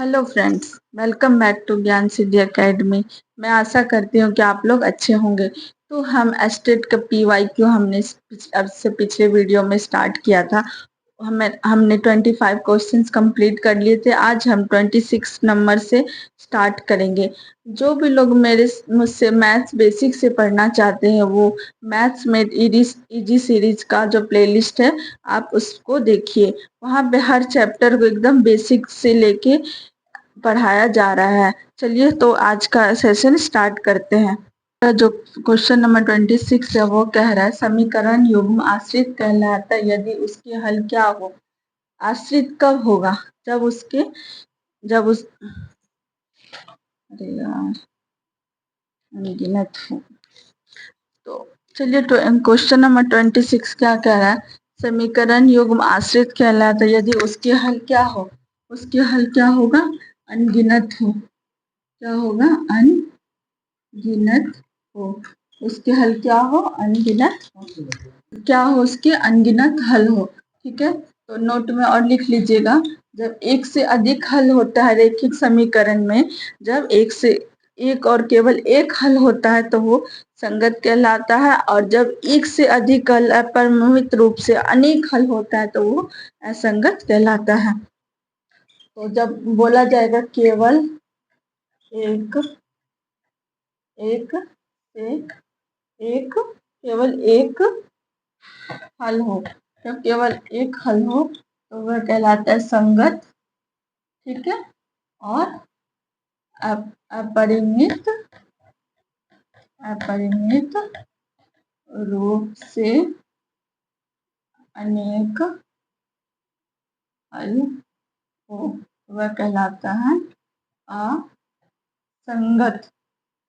Hello friends, welcome back to Gyan Siddhi academy. मैं आशा करती हूँ कि आप लोग अच्छे होंगे। तो हम एस्टेट का PYQ हमने अब से पिछले वीडियो में स्टार्ट किया था। हमने 25 क्वेश्चंस कंप्लीट कर लिए थे। आज हम 26 नंबर से स्टार्ट करेंगे। जो भी लोग मुझसे मैथ्स बेसिक से पढ़ना चाहते हैं वो मैथ्स में इजी सीरीज का जो प्लेलिस्ट है आप उसको देखिए। वहाँ पे हर चैप्टर को एकदम बेसिक से लेके पढ़ाया जा रहा है। चलिए तो आज का सेशन स्टार्ट करते हैं। जो क्वेश्चन नंबर 26 है वो कह रहा है समीकरण युग्म आश्रित कहलाता है यदि उसके हल क्या हो। आश्रित कब होगा? जब उसके जब उस अरे यार अनगिनत हो। तो चलिए क्वेश्चन नंबर 26 क्या कह रहा है? समीकरण युग्म आश्रित कहलाता है यदि उसके हल क्या हो। उसके हल क्या होगा? अनगिनत हो। क्या होगा? अनगिनत हो। उसके हल क्या हो? अनगिनत हो। क्या हो? उसके अनगिनत हल हो। ठीक है, तो नोट में और लिख लीजिएगा। जब एक से अधिक हल होता है रैखिक समीकरण में, जब एक से एक और केवल एक हल होता है तो वो संगत कहलाता है, और जब एक से अधिक हल अपरिमित रूप से अनेक हल होता है तो वो असंगत कहलाता है। तो जब बोला जाएगा केवल एक एक एक एक केवल एक हल हो, जब केवल एक हल हो तो वह कहलाता है संगत। ठीक है, और अपरिमित अपरिमित रूप से अनेक हल हो वह कहलाता है असंगत।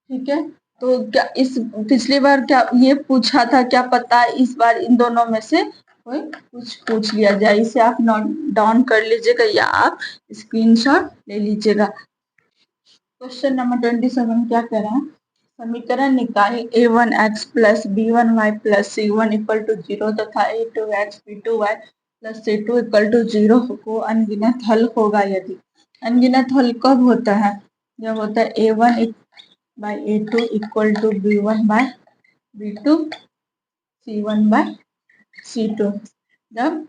ठीक है, तो क्या इस पिछली बार क्या ये पूछा था? क्या पता इस बार इन दोनों में से कोई कुछ पूछ लिया जाए। इसे आप नोट डाउन कर लीजिएगा या आप स्क्रीनशॉट ले लीजिएगा। क्वेश्चन नंबर 27 क्या कह रहा है? समीकरण निकाय a1x plus b1y plus c1 equal to 0 तथा a2x b2y plus c2 equal to 0 को अनगिनत हल होगा यदि। अनगिनत हल कब होता है? जब होता है a1 by a2 equal to b1 by b2 c1 by c2। जब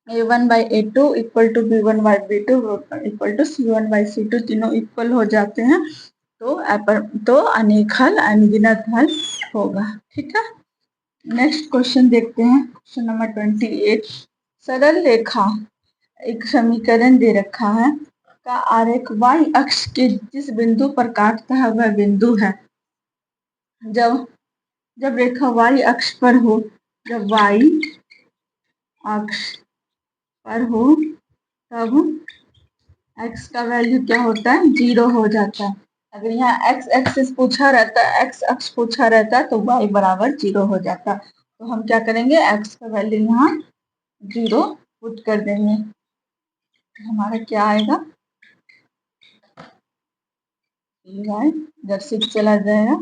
a1 by a2 equal to b1 by b2 equal to c1 by c2 तीनों इक्वल हो जाते हैं तो अनेक हल अनगिनत हल होगा। ठीक है, नेक्स्ट क्वेश्चन देखते हैं। Question number 28। सरल रेखा एक समीकरण दे रखा है का आरेख y अक्ष के जिस बिंदु पर काटता है वह बिंदु है। जब जब रेखा y अक्ष पर हो, जब y अक्ष पर हो तब x का वैल्यू क्या होता है? 0 हो जाता है। अगर यहाँ x एक्सिस पूछा रहता, x अक्ष पूछा रहता तो y बराबर 0 हो जाता। तो हम क्या करेंगे? x का वैल्यू यहाँ 0 पुट कर देंगे। हमारा क्या आएगा? y जब 6 चला जाएगा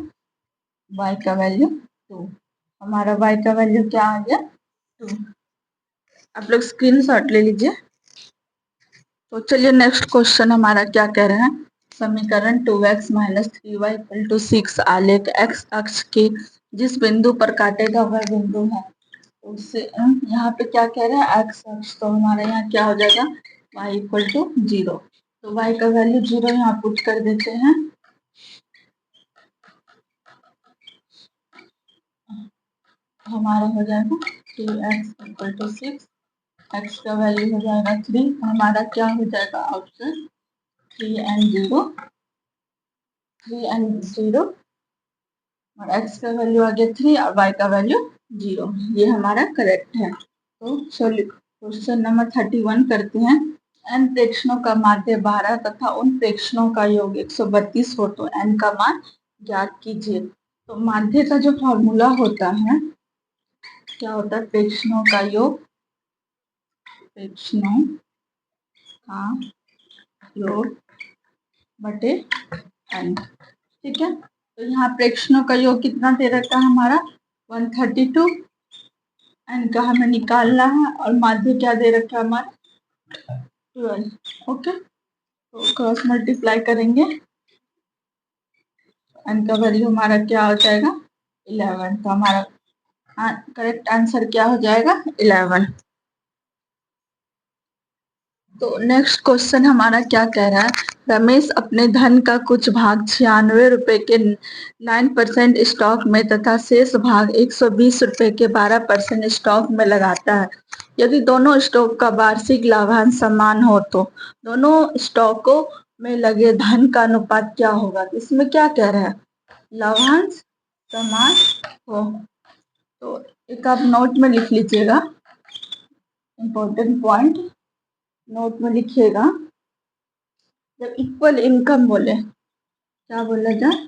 y का वैल्यू 2। हमारा y का वैल्यू क्या आ गया? 2। आप लोग स्क्रीनशॉट ले लीजिए। तो चलिए नेक्स्ट क्वेश्चन हमारा क्या कह रहे हैं? समीकरण 2x minus 3y equal to 6 आलेख x अक्ष के जिस बिंदु पर काटेगा वह बिंदु है। उससे यहाँ पे क्या कह रहे हैं? x अक्ष, तो हमारा यहाँ क्या हो जाएगा? y equal to 0। तो y का वैल्यू 0 यहाँ पुट कर देते हैं। हमारा हो जाएगा 2x इक्वल टू 6, x का वैल्यू हो जाएगा 3। हमारा क्या हो जाएगा? ऑप्शन 3 and 0 और x का वैल्यू आ गया 3 और y का वैल्यू 0। ये हमारा करेक्ट है। तो चलिए क्वेश्चन नंबर 31 करते हैं। n प्रेक्षणों का माध्य 12 तथा उन प्रेक्षणों का योग 132 हो तो n का मान ज्ञात कीजिए। तो माध्य का जो फॉर्मूला होता है क्या होता है? प्रेक्षणों का योग, प्रेक्षणों का योग बटे n। ठीक है, तो यहाँ प्रेक्षणों का योग कितना दे रखा है? हमारा 132। एन का हमें निकालना है और माध्य क्या दे रखा है? हमारा 12। ओके, तो क्रॉस मल्टीप्लाई करेंगे, n का वैल्यू हमारा क्या हो जाएगा 11। तो हमारा करेक्ट आंसर क्या हो जाएगा 11। तो नेक्स्ट क्वेश्चन हमारा क्या कह रहा है, रमेश अपने धन का कुछ भाग 96 रुपए के 9% स्टॉक में तथा शेष भाग 120 रुपए के 12% स्टॉक में लगाता है। यदि दोनों स्टॉक का वार्षिक लाभांश समान हो तो दोनों स्टॉकों में लगे धन का अनुपात क्या होगा। तो इसमें क्या कह रहा है, लाभांश समान हो। तो एक आप नोट में लिख लीजिएगा, इंपॉर्टेंट पॉइंट नोट में लिखिएगा। जब इक्वल इनकम बोले, क्या बोला जाए,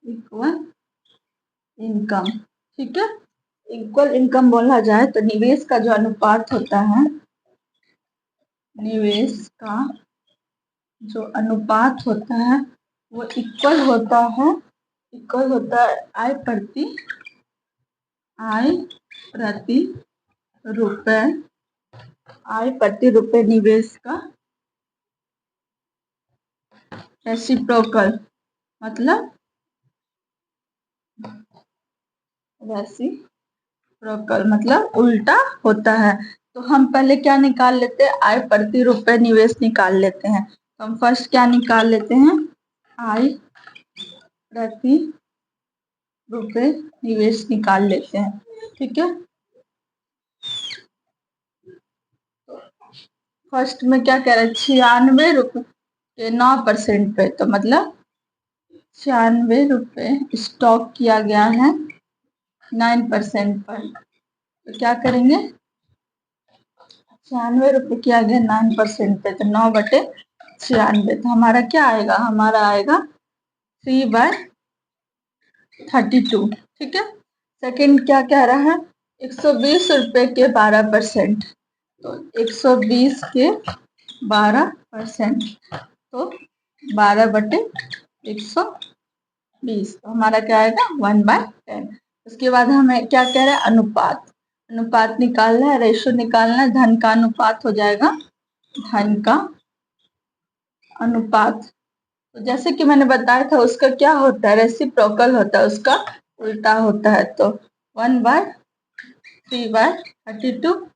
इक्वल इनकम, ठीक है। इक्वल इनकम बोला जाए तो निवेश का जो अनुपात होता है, निवेश का जो अनुपात होता है वो इक्वल होता है, इक्वल होता है आय प्रति रुपए, आय प्रति रुपए निवेश का रेसिप्रोकल, मतलब रेसिप्रोकल मतलब उल्टा होता है। तो हम पहले क्या निकाल लेते हैं, आय प्रति रुपए निवेश निकाल लेते हैं। तो हम फर्स्ट क्या निकाल लेते हैं, आय प्रति रुपए निवेश निकाल लेते हैं, ठीक है। फर्स्ट में क्या कह रहे हैं, 96 रुपए के 9% पे, तो मतलब 96 रुपए स्टॉक किया गया है 9% पर। तो क्या करेंगे, 96 रुपए किया गया 9% पे, तो 9/96। तो हमारा क्या आएगा, हमारा आएगा 3/32, ठीक है। सेकंड क्या कह रहा है, 120 रुपए के 12%। तो 120 के 12%, तो 12/120। तो हमारा क्या आएगा 1/10। उसके बाद हमें क्या कह रहा है, अनुपात, अनुपात निकालना है, रेशो निकालना है। धन का अनुपात हो जाएगा, धन का अनुपात, तो जैसे कि मैंने बताया था उसका क्या होता है, रेसिप्रोकल होता है, उसका उल्टा होता है। तो 1/3/32,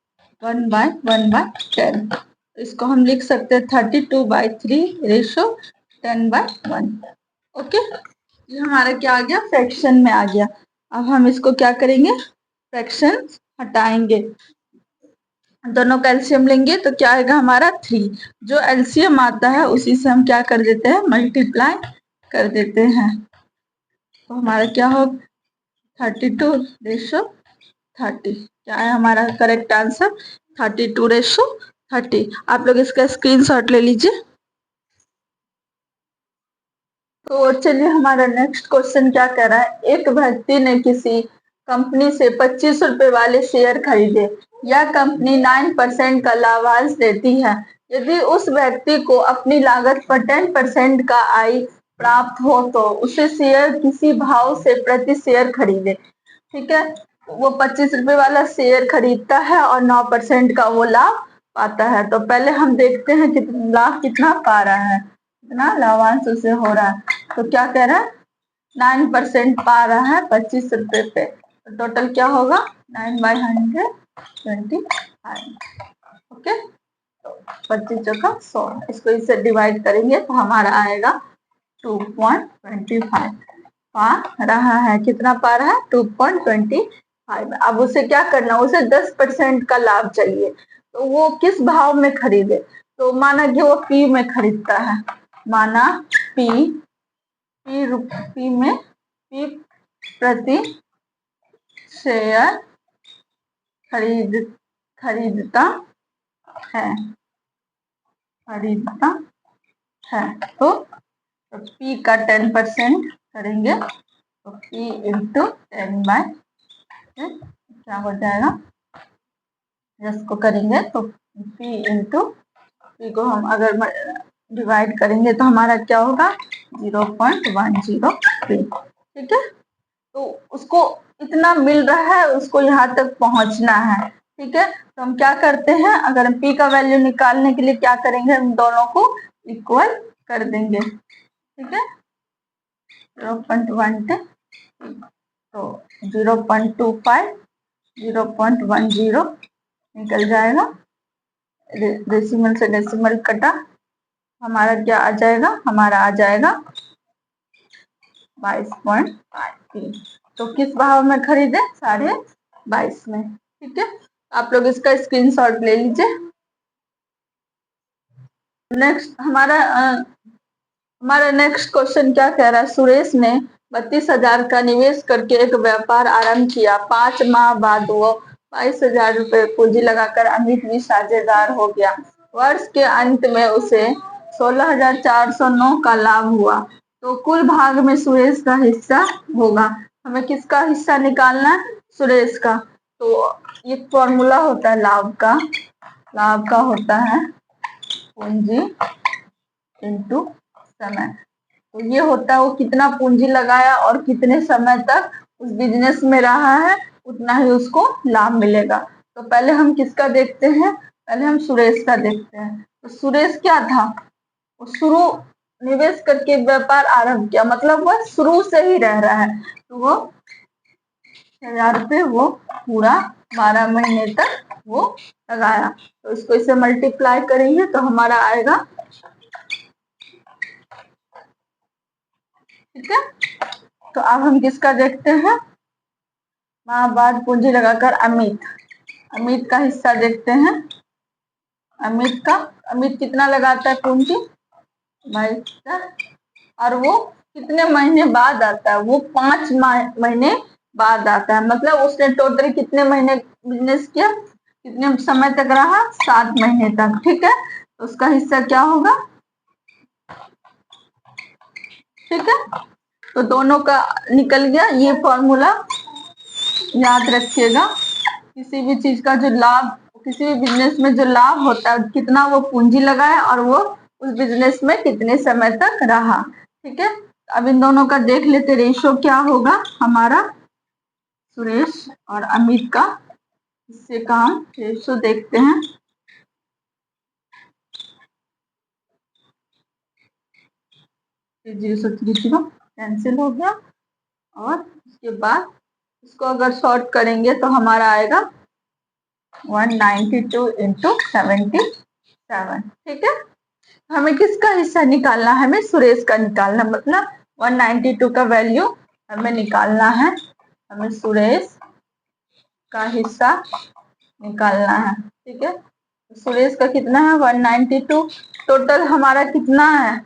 1/1/10। इसको हम लिख सकते हैं 32/3 रेशो 10/1। ओके, ये हमारा क्या आ गया, फ्रैक्शन में आ गया। अब हम इसको क्या करेंगे, फ्रैक्शन हटाएंगे, दोनों का एलसीएम लेंगे तो क्या आएगा हमारा 3। जो एलसीएम आता है उसी से हम क्या कर देते हैं, मल्टीप्लाई कर देते हैं। तो हमारा क्या हो 32/30, क्या है हमारा करेक्ट आंसर 32/30। आप लोग इसका स्क्रीनशॉट ले लीजिए। तो चलिए हमारा नेक्स्ट क्वेश्चन क्या कह रहा है, एक व्यक्ति ने किसी कंपनी से 25 रुपए वाले शेयर खरीदे, यह कंपनी 9% का लाभांश देती है। यदि उस व्यक्ति को अपनी लागत पर 10% का आय प्राप्त हो तो उसे शेयर किसी भाव से प्रति शेयर खरीदे, ठीक है। वो 25 रुपए वाला शेयर खरीदता है और 9% का वो लाभ पाता है। तो पहले हम देखते हैं कितना लाभ कितना पा रहा है, कितना लाभांश उसे हो रहा है। तो क्या कह रहा है, 9% पा रहा है 25 रुपए पे, तो टोटल क्या होगा 9/125। ओके, तो 25 चौका 100, इसको इससे डिवाइड करेंगे तो हमारा आएगा 2.25 पा रहा है। कितना पा रहा है 2.25। अब उसे क्या करना, उसे 10% का लाभ चाहिए, तो वो किस भाव में खरीदे। तो माना कि वो पी में खरीदता है, माना पी में पी प्रति शेयर खरीदता है। तो पी का 10% करेंगे तो पी इंटू 10/10 क्या हो जाएगा, इसको करेंगे तो पी इंटू पी को हम अगर डिवाइड करेंगे तो हमारा क्या होगा 0.103, ठीक है। तो उसको इतना मिल रहा है, उसको यहाँ तक पहुंचना है, ठीक है। तो हम क्या करते हैं, अगर हम पी का वैल्यू निकालने के लिए क्या करेंगे, हम दोनों को इक्वल कर देंगे, ठीक है। 0.1 तो 0.25 0.10 निकल जाएगा, डेसिमल से डेसिमल कटा, हमारा क्या आ जाएगा, हमारा आ जाएगा 22.53। तो किस भाव में खरीदे, 22.5 में, ठीक है। आप लोग इसका स्क्रीनशॉट ले लीजिए। नेक्स्ट हमारा नेक्स्ट क्वेश्चन क्या कह रहा है, सुरेश ने 32,000 का निवेश करके एक व्यापार आरंभ किया। 5 माह बाद वो 22,000 रुपए पूंजी लगाकर अमित भी साझेदार हो गया। वर्ष के अंत में उसे 16,409 का लाभ हुआ, तो कुल भाग में सुरेश का हिस्सा होगा। हमें किसका हिस्सा निकालना है, सुरेश का। तो ये फॉर्मूला होता है लाभ का होता है पूंजी इनटू समय। तो ये होता है वो कितना पूंजी लगाया और कितने समय तक उस बिजनेस में रहा है, उतना ही उसको लाभ मिलेगा। तो पहले हम किसका देखते हैं, पहले हम सुरेश का देखते हैं। तो सुरेश क्या था, वो शुरू निवेश करके व्यापार आरंभ किया, मतलब वह शुरू से ही रह रहा है। तो वो 1,000 रुपये वो पूरा 12 महीने तक वो लगाया। तो इसको इसे मल्टीप्लाई करेंगे तो हमारा आएगा, ठीक है। तो अब हम किसका देखते हैं, माह बाद पूंजी लगाकर अमित का हिस्सा देखते हैं। अमित कितना लगाता है पूंजी, 22,000, और वो कितने महीने बाद आता है, वो 5 महीने बाद आता है। मतलब उसने टोटल कितने महीने बिजनेस किया, कितने समय तक रहा, 7 महीने तक, ठीक है। तो उसका हिस्सा क्या होगा, ठीक है। तो दोनों का निकल गया। ये फॉर्मूला याद रखिएगा, किसी भी चीज का जो लाभ, किसी भी बिजनेस में जो लाभ होता है, कितना वो पूंजी लगाए और वो उस बिजनेस में कितने समय तक रहा, ठीक है। अब इन दोनों का देख लेते, रेशो क्या होगा हमारा, सुरेश और अमित का इससे का हम रेशो देखते हैं। 0.30 कैंसिल हो गया, और उसके बाद इसको अगर शॉर्ट करेंगे तो हमारा आएगा 192 इंटू 77, ठीक है। हमें किसका हिस्सा निकालना है, हमें सुरेश का निकालना, मतलब 192 का वैल्यू हमें निकालना है, हमें सुरेश का हिस्सा निकालना है, ठीक है। सुरेश का कितना है, 192। टोटल हमारा कितना है,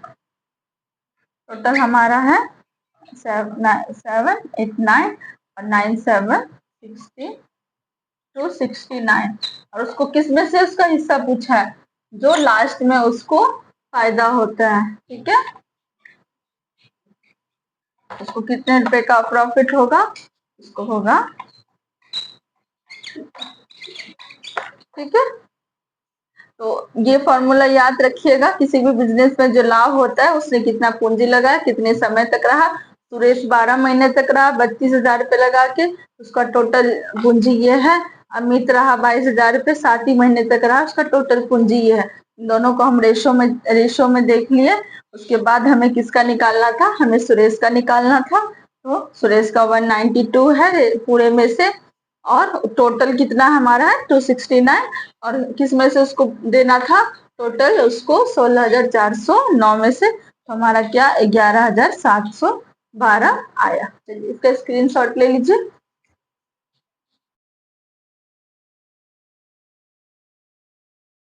टोटल हमारा है 7, 8, 9 और 9, 7, 69। और उसको किस में से उसका हिस्सा पूछा है, जो लास्ट में उसको फायदा होता है, ठीक है। उसको कितने रुपए का प्रॉफिट होगा, उसको होगा, ठीक है। तो ये फॉर्मूला याद रखिएगा, किसी भी बिजनेस में जो लाभ होता है उसने कितना पूंजी लगाया, कितने समय तक रहा। सुरेश 12 महीने तक रहा 32,000 रुपये लगा के, उसका टोटल पूंजी ये है। अमित रहा 22,000 रुपये, 7 ही महीने तक रहा, उसका टोटल पूंजी ये है। दोनों को हम रेशो में देख लिए। उसके बाद हमें किसका निकालना था, हमें सुरेश का निकालना था। तो सुरेश का 192 है पूरे में से, और टोटल कितना हमारा है 269, और किस में से उसको देना था, टोटल उसको 16,409 में से। तो हमारा क्या 11,712 आया। चलिए इसका स्क्रीनशॉट ले लीजिए।